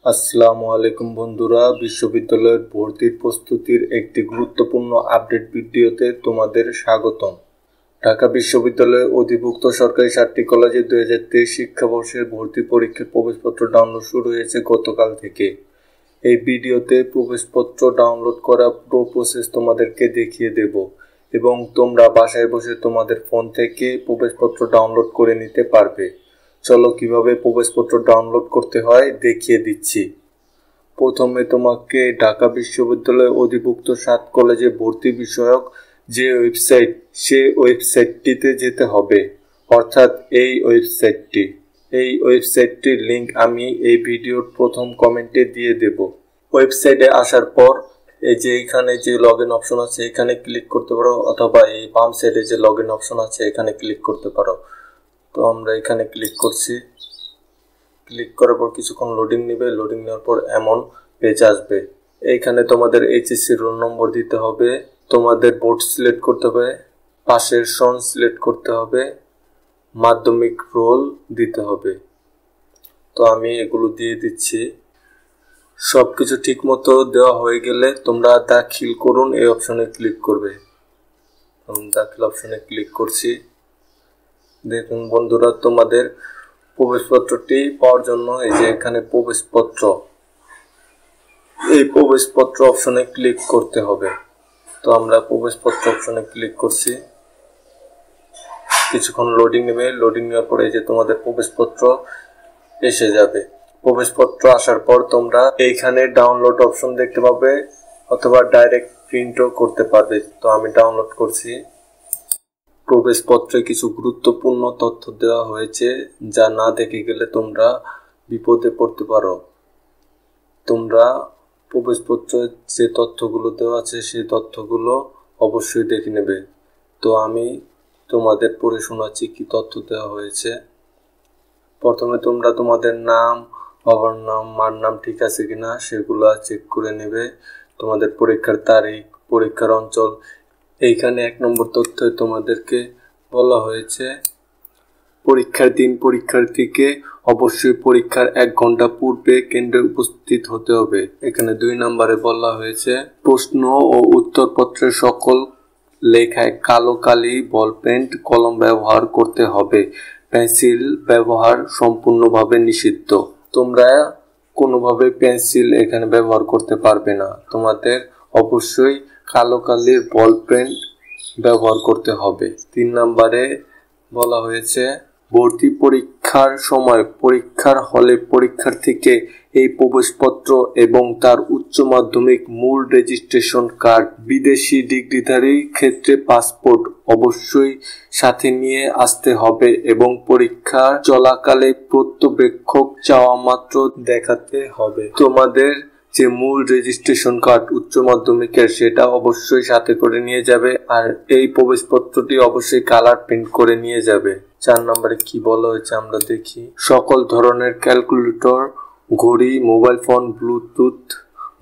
আসসালামু আলাইকুম বন্ধুরা, বিশ্ববিদ্যালয়ের ভর্তির প্রস্তুতির একটি গুরুত্বপূর্ণ আপডেট ভিডিওতে তোমাদের স্বাগতম। ঢাকা বিশ্ববিদ্যালয়ের অধিভুক্ত সরকারি 7টি কলেজে 2023 শিক্ষাবর্ষের ভর্তি পরীক্ষার প্রবেশপত্র ডাউনলোড শুরু হয়েছে গতকাল থেকে। এই ভিডিওতে প্রবেশপত্র ডাউনলোড করা পুরো প্রসেস তোমাদেরকে দেখিয়ে দেব এবং তোমরা বাসায় বসে তোমাদের ফোন থেকে প্রবেশপত্র ডাউনলোড করে নিতে পারবে। চলো কিভাবে প্রবেশপত্র ডাউনলোড করতে হয় দেখিয়ে দিচ্ছি। প্রথমে তোমাকে ঢাকা বিশ্ববিদ্যালয়ের অধিভুক্ত 7 কলেজে ভর্তি বিষয়ক যে ওয়েবসাইট, সেই ওয়েবসাইটটিতে যেতে হবে, অর্থাৎ এই ওয়েবসাইটটির লিংক আমি এই ভিডিওর প্রথম কমেন্টে দিয়ে দেব। ওয়েবসাইটে আসার পর এই যে এখানে যে লগইন অপশন আছে এখানে ক্লিক করতে পারো, অথবা এই বাম সাইডে যে লগইন অপশন আছে এখানে ক্লিক করতে পারো। তো আমরা এখানে ক্লিক করছি। ক্লিক করার পর কিছুক্ষণ লোডিং নেবে। লোডিং নেওয়ার পর এমন পেজ আসবে। এইখানে তোমাদের এইচএসসি রোল নম্বর দিতে হবে, তোমাদের বোর্ড সিলেক্ট করতে হবে, পাশের সন সিলেক্ট করতে হবে, মাধ্যমিক রোল দিতে হবে। তো আমি এগুলো দিয়ে দিচ্ছি। সবকিছু ঠিক মতো দেওয়া হয়ে গেলে তোমরা দাখিল করুন এই অপশনে ক্লিক করবে। আমি দাখিল অপশনে ক্লিক করছি। দেখুন বন্ধুরা, তোমাদের প্রবেশপত্রটি পাওয়ার জন্য এই যে এখানে প্রবেশপত্র, এই প্রবেশপত্র অপশনে ক্লিক করতে হবে। তো আমরা প্রবেশপত্র অপশনে ক্লিক করছি। কিছুক্ষণ লোডিং নেবে। লোডিং নেওয়ার পরে এই যে তোমাদের প্রবেশপত্র এসে যাবে। প্রবেশপত্র আসার পর তোমরা এইখানে ডাউনলোড অপশন দেখতে পাবে, অথবা ডাইরেক্ট প্রিন্টও করতে পারবে। তো আমি ডাউনলোড করছি। প্রবেশপত্রে কিছু গুরুত্বপূর্ণ তথ্য দেওয়া হয়েছে, যা না দেখে গেলে তোমরা বিপদে পড়তে পারো। তোমরা প্রবেশপত্রে যে তথ্যগুলো দেওয়া আছে সেই তথ্যগুলো অবশ্যই দেখে নেবে। তো আমি তোমাদের পড়ে শোনাচ্ছি কি তথ্য দেওয়া হয়েছে। প্রথমে তোমরা তোমাদের নাম, বাবার নাম, মার নাম ঠিক আছে কিনা সেগুলো চেক করে নেবে। তোমাদের পরীক্ষার তারিখ, পরীক্ষার অঞ্চল। এইখানে 1 নম্বর তথ্যে তোমাদেরকে বলা হয়েছে পরীক্ষার দিন পরীক্ষার্থীকে অবশ্যই পরীক্ষার 1 ঘন্টা পূর্বে কেন্দ্রে উপস্থিত হতে হবে। এখানে 2 নম্বরে বলা হয়েছে প্রশ্ন ও উত্তরপত্রের সকল লেখায় কালো কালি, বল পেন, কলম ব্যবহার করতে হবে। পেন্সিল ব্যবহার সম্পূর্ণভাবে নিষিদ্ধ। তোমরা কোনোভাবে পেন্সিল এখানে ব্যবহার করতে পারবে না। তোমাদের অবশ্যই কালো কালির বল পেন ব্যবহার করতে হবে। 3 নম্বরে বলা হয়েছে ভর্তি পরীক্ষার সময় পরীক্ষার হলে পরীক্ষার্থীকে এই প্রবেশপত্র এবং তার উচ্চ মাধ্যমিক মূল রেজিস্ট্রেশন কার্ড, বিদেশি ডিগ্রিধারীর ক্ষেত্রে পাসপোর্ট অবশ্যই সাথে নিয়ে আসতে হবে এবং পরীক্ষা চলাকালে পর্যবেক্ষক চাওয়া মাত্র দেখাতে হবে। তোমাদের যে মূল রেজিস্ট্রেশন কার্ড উচ্চ মাধ্যমিকের সেটা অবশ্যই সাথে করে নিয়ে যাবে, আর এই প্রবেশপত্রটি অবশ্যই কালার প্রিন্ট করে নিয়ে যাবে। 4 নম্বরে কি বলা হয়েছে আমরা দেখি। সকল ধরনের ক্যালকুলেটর, ঘড়ি, মোবাইল ফোন, ব্লুটুথ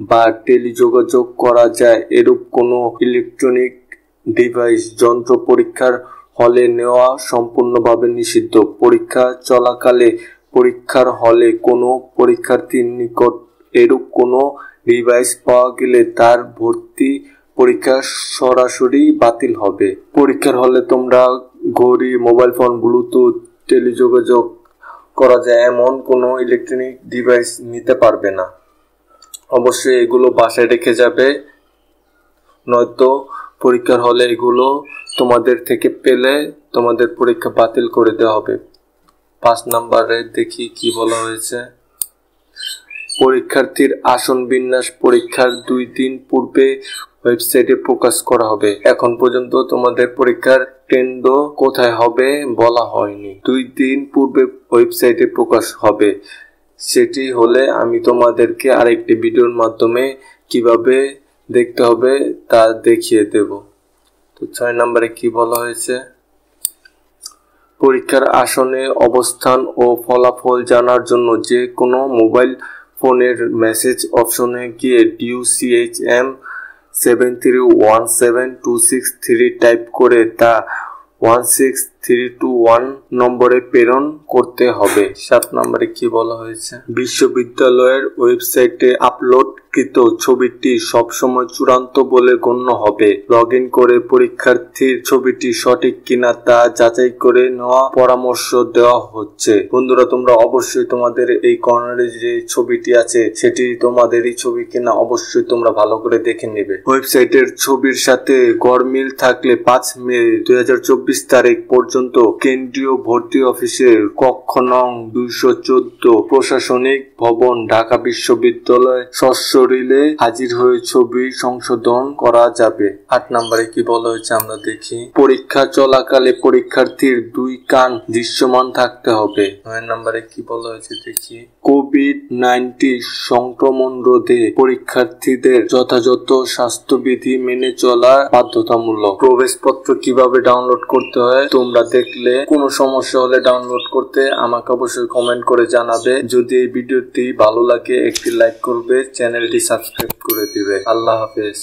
বা টেলিযোগাযোগ করা যায় এরূপ কোনো ইলেকট্রনিক ডিভাইস যন্ত্র পরীক্ষার হলে নেওয়া সম্পূর্ণভাবে নিষিদ্ধ। পরীক্ষা চলাকালে পরীক্ষার হলে কোনো পরীক্ষার্থীর নিকট এরূপ কোনো ডিভাইস পাওয়া গেলে তার ভর্তি পরীক্ষা সরাসরি বাতিল হবে। পরীক্ষার হলে তোমরা ঘড়ি, মোবাইল ফোন, ব্লুটুথ, টেলিযোগাযোগ করা যায় এমন কোনো ইলেকট্রনিক ডিভাইস নিতে পারবে না। অবশ্যই এগুলো বাসায় রেখে যাবে, নয়তো পরীক্ষার হলে এগুলো তোমাদের থেকে পেলে তোমাদের পরীক্ষা বাতিল করে দেওয়া হবে। 5 নম্বরে দেখি কি বলা হয়েছে। পরীক্ষার্থীর আসন বিন্যাস পরীক্ষার 2 দিন পূর্বে ওয়েবসাইটে প্রকাশ করা হবে। এখন পর্যন্ত তোমাদের পরীক্ষার কেন্দ্র কোথায় হবে বলা হয়নি। 2 দিন পূর্বে ওয়েবসাইটে প্রকাশ হবে। সেটি হলে আমি তোমাদেরকে আরেকটি ভিডিওর মাধ্যমে কিভাবে দেখতে হবে তা দেখিয়ে দেব। তো 6 নম্বরে কি বলা হয়েছে। পরীক্ষার আসনে অবস্থান ও ফলাফল জানার জন্য যে কোনো মোবাইল ফোনের মেসেজ অপশনে গিয়ে DUCHM 7317263 টাইপ করে তা 163 321 নম্বরে প্রেরণ করতে হবে। 7 নম্বরে কি বলা হয়েছে, বিশ্ববিদ্যালয়ের ওয়েবসাইটে আপলোডকৃত ছবিটি সবসময় চূড়ান্ত বলে গণ্য হবে। লগ ইন করে পরীক্ষার্থীর ছবিটি সঠিক কিনা তা যাচাই করে নেওয়া পরামর্শ দেওয়া হচ্ছে। বন্ধুরা, তোমরা অবশ্যই তোমাদের এই কর্নারে যে ছবিটি আছে সেটি তোমাদেরই ছবি কিনা অবশ্যই তোমরা ভালো করে দেখে নেবে। ওয়েবসাইটের ছবির সাথে গড়মিল থাকলে 5 মে 2024 তারিখ পর্যন্ত কেন্দ্রীয় ভর্তি অফিসের কক্ষ নং 214 প্রশাসনিক ভবন, ঢাকা বিশ্ববিদ্যালয় সশরীরে হাজির হয়ে ছবি সংশোধন করা যাবে। 8 নম্বরে কি বলা হয়েছে আমরা দেখি, পরীক্ষা চলাকালে পরীক্ষার্থীর 2 কান দৃশ্যমান থাকতে হবে। 9 নম্বরে কি বলা হয়েছে দেখি, কোভিড-19 সংক্রমণ রোধে পরীক্ষার্থীদের যথাযথ স্বাস্থ্যবিধি মেনে চলা বাধ্যতামূলক। প্রবেশপত্র কিভাবে ডাউনলোড করতে হয় তোমরা দেখলে, কোনো সমস্যা হলে ডাউনলোড করতে আমাকে অবশ্যই কমেন্ট করে জানাবে। যদি এই ভিডিওটি ভালো লাগে একটি লাইক করবে, চ্যানেলটি সাবস্ক্রাইব করে দিবে। আল্লাহ হাফেজ।